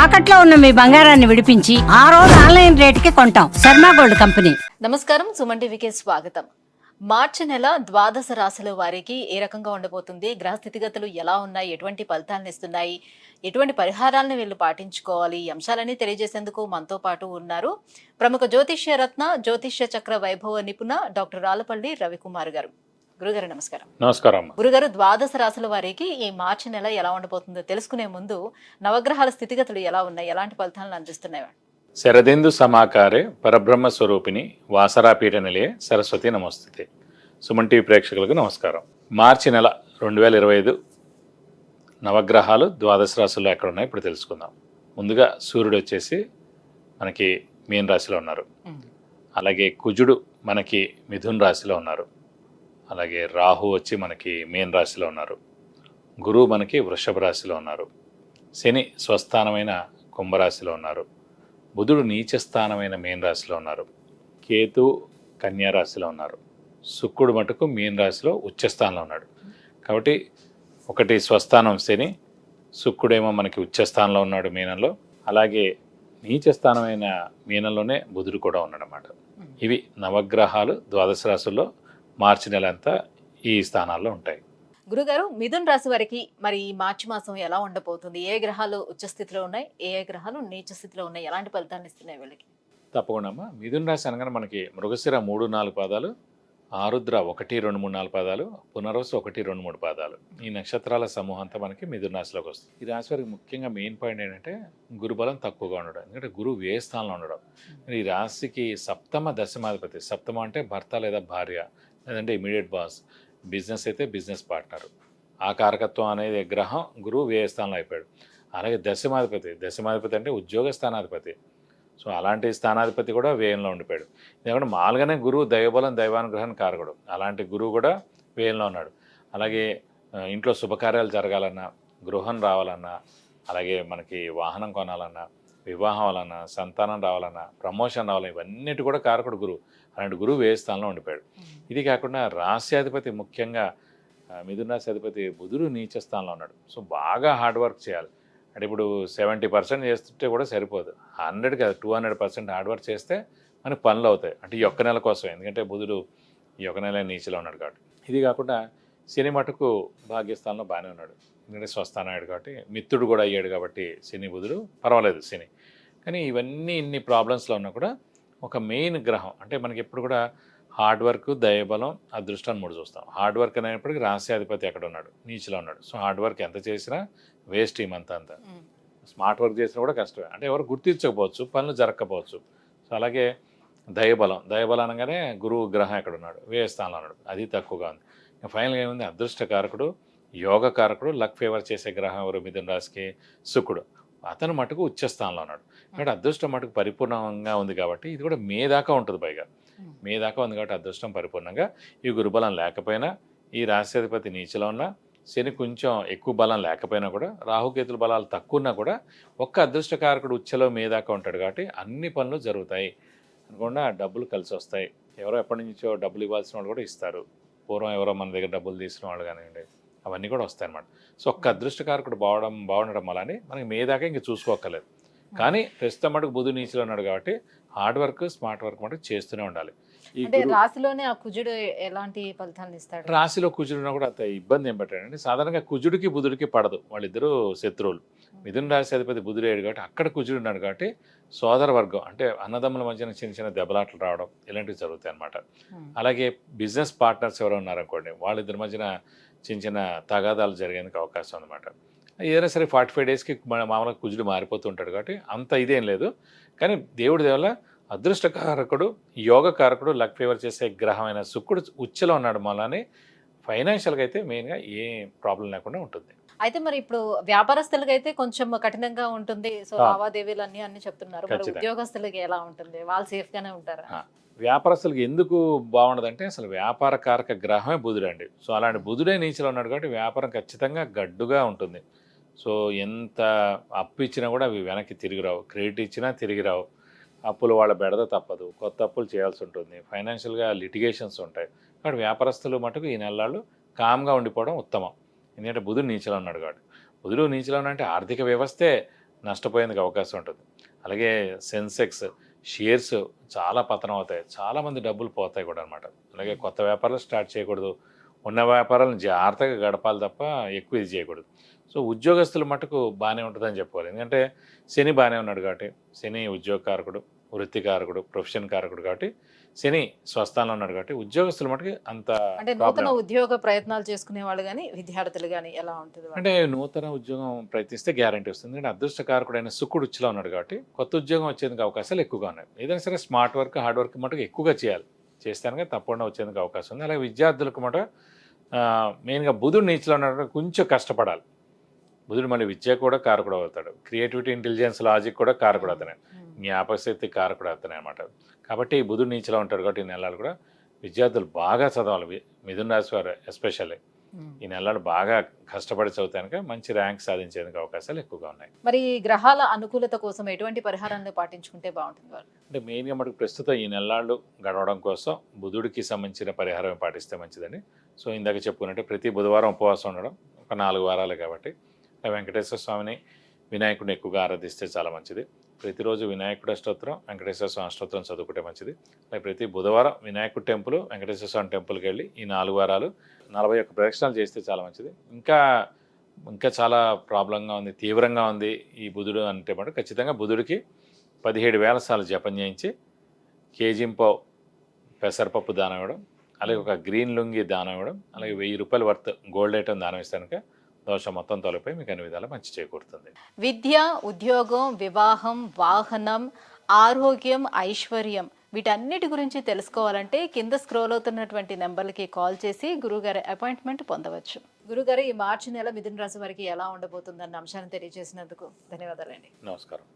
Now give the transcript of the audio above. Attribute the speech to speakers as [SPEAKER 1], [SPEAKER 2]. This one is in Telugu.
[SPEAKER 1] తాకట్లో ఉన్న మీ బంగారాన్ని విడిపించి ఆ రోజు ఆన్లైన్ రేటుకి కొంటాం. Sharma gold company.
[SPEAKER 2] నమస్కారం, సుమన్ టీవీకి స్వాగతం. మార్చి నెల ద్వాదశ రాశుల వారికి ఏ రకంగా ఉండబోతుంది, గ్రహ స్థితిగతులు ఎలా ఉన్నాయి, ఎటువంటి ఫలితాలను ఇస్తున్నాయి, ఎటువంటి పరిహారాలను వీళ్ళు పాటించుకోవాలి, ఈ అంశాలన్నీ తెలియజేసేందుకు మనతో పాటు ఉన్నారు ప్రముఖ జ్యోతిష్య రత్న, జ్యోతిష్య చక్ర వైభవ నిపుణ డాక్టర్ రాలపల్లి రవికుమార్ గారు. గురుగారు నమస్కారం.
[SPEAKER 3] నమస్కారం.
[SPEAKER 2] గురుగారు, ద్వాదశ రాశుల వారికి ఈ మార్చి నెల ఎలా ఉండబోతుందో తెలుసుకునే ముందు నవగ్రహాల స్థితిగతులు ఎలా ఉన్నాయి, ఎలాంటి ఫలితాలను అందిస్తున్నాయి?
[SPEAKER 3] శరదిందు సమాకారే పరబ్రహ్మ స్వరూపిణి వాసరాపీఠ నిలయే సరస్వతి నమస్తే. సుమన్ టీవీ ప్రేక్షకులకు నమస్కారం. మార్చి నెల 2025 నవగ్రహాలు ద్వాదశ రాశుల్లో ఎక్కడ ఉన్నాయో ఇప్పుడు తెలుసుకుందాం. ముందుగా సూర్యుడు వచ్చేసి మనకి మీన రాశిలో ఉన్నారు. అలాగే కుజుడు మనకి మిథున్ రాశిలో ఉన్నారు. అలాగే రాహు వచ్చి మనకి మీన రాశిలో ఉన్నారు. గురువు మనకి వృషభ రాశిలో ఉన్నారు. శని స్వస్థానమైన కుంభరాశిలో ఉన్నారు. బుధుడు నీచస్థానమైన మీన రాశిలో ఉన్నారు. కేతు కన్యా రాశిలో ఉన్నారు. శుక్రుడు మటుకు మీన రాశిలో ఉచ్చస్థానంలో ఉన్నాడు. కాబట్టి ఒకటి స్వస్థానం శని, శుక్రుడేమో మనకి ఉచ్చస్థానంలో ఉన్నాడు మీనంలో. అలాగే నీచస్థానమైన మీనంలోనే బుధుడు కూడా ఉన్నాడు అన్నమాట. ఇవి నవగ్రహాలు ద్వాదశ రాశుల్లో మార్చి నెల అంతా ఈ స్థానాల్లో ఉంటాయి.
[SPEAKER 2] గురుగారు, మిథున్ రాశి వారికి మరి ఈ మార్చి మాసం ఎలా ఉండబోతుంది? ఏ గ్రహాలు ఉచ్చ స్థితిలో ఉన్నాయి, ఏ గ్రహాలు నీచ స్థితిలో ఉన్నాయి, ఎలాంటి ఫలితాలను ఇస్తున్నాయి వీళ్ళకి?
[SPEAKER 3] తప్పకుండా అమ్మా. మిథున్ రాశి అనగానే మనకి మృగశిర 3-4 పాదాలు, ఆరుద్ర 1-2-3-4 పాదాలు, పునర్వసు 1-2-3 పాదాలు, ఈ నక్షత్రాల సమూహం అంతా మనకి మిథున్ రాశిలోకి వస్తుంది. ఈ రాశి వారికి ముఖ్యంగా మెయిన్ పాయింట్ ఏంటంటే గురుబలం తక్కువగా ఉండడం. ఎందుకంటే గురువు వ్యయ స్థానంలో ఉండడం. ఈ రాశికి సప్తమ దశమాధిపతి, సప్తమ అంటే భర్త లేదా భార్య, లేదంటే ఇమీడియట్ బాస్, బిజినెస్ అయితే బిజినెస్ పార్ట్నరు. ఆ కారకత్వం అనేది గ్రహం గురువు వ్యయ స్థానంలో అయిపోయాడు. అలాగే దశమాధిపతి అంటే ఉద్యోగ స్థానాధిపతి. సో అలాంటి స్థానాధిపతి కూడా వ్యయంలో ఉండిపోయాడు. ఎందుకంటే మామూలుగానే గురువు దైవబలం దైవానుగ్రహం కారకుడు. అలాంటి గురువు కూడా వ్యయంలో ఉన్నాడు. అలాగే ఇంట్లో శుభకార్యాలు జరగాలన్నా, గృహం రావాలన్నా, అలాగే మనకి వాహనం కొనాలన్నా, వివాహం అవ్వాలన్నా, సంతానం రావాలన్నా, ప్రమోషన్ రావాలన్నా, ఇవన్నిటి కూడా కారకుడు గురువు. అలాంటి గురువు వ్యయ స్థానంలో ఉండిపోయాడు. ఇది కాకుండా రాశ్యాధిపతి, ముఖ్యంగా మిథున రాశి అధిపతి బుధుడు నీచ స్థానంలో ఉన్నాడు. సో బాగా హార్డ్ వర్క్ చేయాలి. అంటే ఇప్పుడు 70% చేస్తుంటే కూడా సరిపోదు. 100 కాదు, 200% హార్డ్ వర్క్ చేస్తే మనకి పనులు అవుతాయి. అంటే ఈ ఒక్క నెల కోసం, ఎందుకంటే బుధుడు ఈ ఒక్క నెల నీచలో ఉన్నాడు కాబట్టి. ఇది కాకుండా శని మటుకు భాగ్యస్థానంలో బాగానే ఉన్నాడు. ఎందుకంటే స్వస్థానం అయ్యాడు కాబట్టి, మిత్రుడు కూడా అయ్యాడు కాబట్టి శని బుధుడు పర్వాలేదు శని. కానీ ఇవన్నీ ఇన్ని ప్రాబ్లమ్స్లో ఉన్నా కూడా ఒక మెయిన్ గ్రహం అంటే మనకి ఎప్పుడు కూడా హార్డ్ వర్క్, దైవబలం, అదృష్టాన్ని 3 చూస్తాం. హార్డ్ వర్క్ అనేప్పటికీ రాశ్యాధిపతి అక్కడ ఉన్నాడు, నీచిలో ఉన్నాడు. సో హార్డ్ వర్క్ ఎంత చేసినా వేస్ట్ ఈ మంత్ అంతా. స్మార్ట్ వర్క్ చేసినా కూడా కష్టమే. అంటే ఎవరు గుర్తించకపోవచ్చు, పనులు జరగకపోవచ్చు. సో అలాగే దైవబలం అనగానే గురువు గ్రహం ఎక్కడ ఉన్నాడు, వ్యయ స్థానంలో ఉన్నాడు, అది తక్కువగా ఉంది. ఫైనల్గా ఏముంది, అదృష్టకారకుడు, యోగకారకుడు, లక్ ఫేవర్ చేసే గ్రహం ఎవరు మిథున రాశికి? శుక్రుడు. అతను మటుకు ఉచ్చస్థానంలో ఉన్నాడు. అంటే అదృష్టం మటుకు పరిపూర్ణంగా ఉంది కాబట్టి ఇది కూడా మే దాకా ఉంటుంది. పైగా మే దాకా ఉంది కాబట్టి అదృష్టం పరిపూర్ణంగా. ఈ గురుబలం లేకపోయినా, ఈ రాశ్యాధిపతి నీచలో ఉన్నా, శని కొంచెం ఎక్కువ బలం లేకపోయినా కూడా, రాహుకేతుల బలాలు తక్కువ ఉన్నా కూడా ఒక్క అదృష్టకారకుడు ఉచ్చలో మే దాకా ఉంటాడు కాబట్టి అన్ని పనులు జరుగుతాయి. అనుకుండా డబ్బులు కలిసి వస్తాయి. ఎవరో ఎప్పటి నుంచో డబ్బులు ఇవ్వాల్సిన వాళ్ళు కూడా ఇస్తారు. పూర్వం ఎవరో మన దగ్గర డబ్బులు తీసుకున్న వాళ్ళు కానివ్వండి, అవన్నీ కూడా వస్తాయి అన్నమాట. సో ఒక్క అదృష్టకారకుడు బాగుండడం వల్లనే మనకి మే దాకా ఇంక చూసుకోక్కర్లేదు. కానీ ప్రస్తుతం మటుకు బుధుడు నీచలో ఉన్నాడు కాబట్టి హార్డ్ వర్క్, స్మార్ట్ వర్క్ మటుకు చేస్తూనే ఉండాలి. ఈ
[SPEAKER 2] రాశిలోనే ఆ కుజుడు ఎలాంటి ఫలితాలను ఇస్తాడు?
[SPEAKER 3] రాశిలో కుజుడున్నా కూడా అంత ఇబ్బంది ఏం పెట్టాడండి. సాధారణంగా కుజుడికి బుధుడికి పడదు, వాళ్ళిద్దరూ శత్రువులు. మిథున రాశి అధిపతి బుధుడు అయ్యాడు కాబట్టి అక్కడ కుజుడు ఉన్నాడు కాబట్టి సోదర వర్గం అంటే అన్నదమ్ముల మధ్యన చిన్న చిన్న దెబ్బలాటలు రావడం ఇలాంటివి జరుగుతాయి అన్నమాట. అలాగే బిజినెస్ పార్ట్నర్స్ ఎవరో ఉన్నారనుకోండి, వాళ్ళిద్దరి మధ్యన చిన్న చిన్న తగాదాలు జరిగేందుకు అవకాశం అనమాట. ఏదైనా సరే 45 డేస్కి మామూలుగా కుజుడు మారిపోతూ ఉంటాడు కాబట్టి అంత ఇదేం లేదు. కానీ దేవుడి వల్ల అదృష్టకారకుడు, యోగకారకుడు, లక్ ఫేవర్ చేసే గ్రహమైన శుక్రుడు ఉచ్చలో ఉన్నాడు. మళ్ళీ ఫైనాన్షియల్గా అయితే మెయిన్గా ఏ ప్రాబ్లం లేకుండా ఉంటుంది.
[SPEAKER 2] అయితే మరి ఇప్పుడు వ్యాపారస్తులకి అయితే కొంచెం కఠినంగా ఉంటుంది. సో లావాదేవీలు అన్ని చెప్తున్నారు. మరి ఉద్యోగస్తులకి ఎలా ఉంటుంది? వాళ్ళు సేఫ్ గానే ఉంటారా?
[SPEAKER 3] వ్యాపారస్తులకు ఎందుకు బాగుండదంటే అసలు వ్యాపార కారక గ్రహమే బుధుడు అండి. సో అలాంటి బుధుడే నీచలో ఉన్నాడు కాబట్టి వ్యాపారం ఖచ్చితంగా గడ్డుగా ఉంటుంది. సో ఎంత అప్పు ఇచ్చినా కూడా అవి వెనక్కి తిరిగి రావు, క్రెడిట్ ఇచ్చినా తిరిగి రావు. అప్పులు వాళ్ళ బెడద తప్పదు, కొత్త అప్పులు చేయాల్సి ఉంటుంది, ఫైనాన్షియల్గా లిటిగేషన్స్ ఉంటాయి. కాబట్టి వ్యాపారస్తులు మటుకు ఈ నెలలు కామ్గా ఉండిపోవడం ఉత్తమం. ఎందుకంటే బుధుడు నీచలో ఉన్నాడు కాబట్టి. బుధుడు నీచలో అంటే ఆర్థిక వ్యవస్థే నష్టపోయేందుకు అవకాశం ఉంటుంది. అలాగే సెన్సెక్స్ షేర్స్ చాలా పతనం అవుతాయి, చాలామంది డబ్బులు పోతాయి కూడా అనమాట. అలాగే కొత్త వ్యాపారాలు స్టార్ట్ చేయకూడదు, ఉన్న వ్యాపారాలను జాగ్రత్తగా గడపాలి తప్ప ఎక్కువ ఇది చేయకూడదు. సో ఉద్యోగస్తుల మటుకు బాగానే ఉంటుందని చెప్పుకోవాలి. ఎందుకంటే శని బాగానే ఉన్నాడు కాబట్టి, శని ఉద్యోగకారకుడు, వృత్తికారకుడు, ప్రొఫెషన్ కారకుడు కాబట్టి శని స్వస్థానంలో ఉన్నాడు కాబట్టి ఉద్యోగస్తుల మటుకు అంత
[SPEAKER 2] అంటే నూతన ఉద్యోగ ప్రయత్నాలు చేసుకునే వాళ్ళు కానీ విద్యార్థులు కానీ ఎలా ఉంటుంది వాళ్ళకి?
[SPEAKER 3] అంటే నూతన ఉద్యోగం ప్రయత్నిస్తే గ్యారంటీ వస్తుంది. ఎందుకంటే అదృష్టకారకుడైన శుక్రుడు ఉచ్చులో ఉన్నాడు కాబట్టి కొత్త ఉద్యోగం వచ్చేందుకు అవకాశాలు ఎక్కువగా ఉన్నాయి. ఏదైనా సరే స్మార్ట్ వర్క్, హార్డ్ వర్క్ మటుకు ఎక్కువగా చేయాలి, చేస్తానుగా తప్పకుండా వచ్చేందుకు అవకాశం ఉంది. అలాగే విద్యార్థులకు మటుకు మెయిన్గా బుధుడు నీచిలో ఉన్నాడు, కొంచెం కష్టపడాలి. బుధుడు మళ్ళీ విద్య కూడా కారకుడు అవుతాడు, క్రియేటివిటీ, ఇంటెలిజెన్స్, లాజిక్ కూడా కారకుడు అవుతాయి, జ్ఞాపకశక్తి కారకుడు అవుతాయి అన్నమాట. కాబట్టి బుధుడు నీచిలో ఉంటాడు కాబట్టి ఈ నెలలు కూడా విద్యార్థులు బాగా చదవాలి. మిథున రాశి వారు ఎస్పెషల్లీ ఈ నెలలు బాగా కష్టపడి చదువుతానికి మంచి ర్యాంక్ సాధించేందుకు అవకాశాలు ఎక్కువగా ఉన్నాయి.
[SPEAKER 2] మరి ఈ గ్రహాల అనుకూలత కోసం ఎటువంటి పరిహారాన్ని పాటించుకుంటే బాగుంటుంది వాళ్ళు?
[SPEAKER 3] అంటే మెయిన్గా మనకు ప్రస్తుతం ఈ నెలలు గడవడం కోసం బుధుడికి సంబంధించిన పరిహారం పాటిస్తే మంచిదండి. సో ఇందాక చెప్పుకున్నట్టు ప్రతి బుధవారం ఉపవాసం ఉండడం, ఒక 4 వారాలు కాబట్టి వెంకటేశ్వర స్వామిని, వినాయకుడిని ఎక్కువగా ఆరాధిస్తే చాలా మంచిది. ప్రతిరోజు వినాయకుడి అష్టోత్తరం, వెంకటేశ్వర స్వామి అష్టోత్తరం చదువుకుంటే మంచిది. అలాగే ప్రతి బుధవారం వినాయకుడి టెంపుల్, వెంకటేశ్వర స్వామి టెంపుల్కి వెళ్ళి ఈ 4 వారాలు 41 ప్రదక్షిణాలు చేస్తే చాలా మంచిది. ఇంకా చాలా ప్రాబ్లంగా ఉంది, తీవ్రంగా ఉంది ఈ బుధుడు అంటే మటు ఖచ్చితంగా బుధుడికి 17,000 సార్లు జపం చేయించి కేజీంపావు పెసరపప్పు దానం ఇవ్వడం, అలాగే ఒక గ్రీన్ లుంగి దానం ఇవ్వడం, అలాగే 1000 రూపాయల వర్త్ గోల్డ్ ఐటమ్ దానం ఇస్తానుక దోషం మొత్తం తొలగిపోయి మీకు అన్ని విధాలు మంచి చేకూరుతుంది.
[SPEAKER 2] విద్య, ఉద్యోగం, వివాహం, వాహనం, ఆరోగ్యం, ఐశ్వర్యం వీటన్నిటి గురించి తెలుసుకోవాలంటే కింద స్క్రోల్ అవుతున్నటువంటి నెంబర్లకి కాల్ చేసి గురుగారి అపాయింట్మెంట్ పొందవచ్చు. గురుగారు, ఈ మార్చి నెల మిథున రాశి వారికి ఎలా ఉండబోతుందన్న అంశాన్ని తెలియజేసినందుకు ధన్యవాదాలండి.
[SPEAKER 3] నమస్కారం.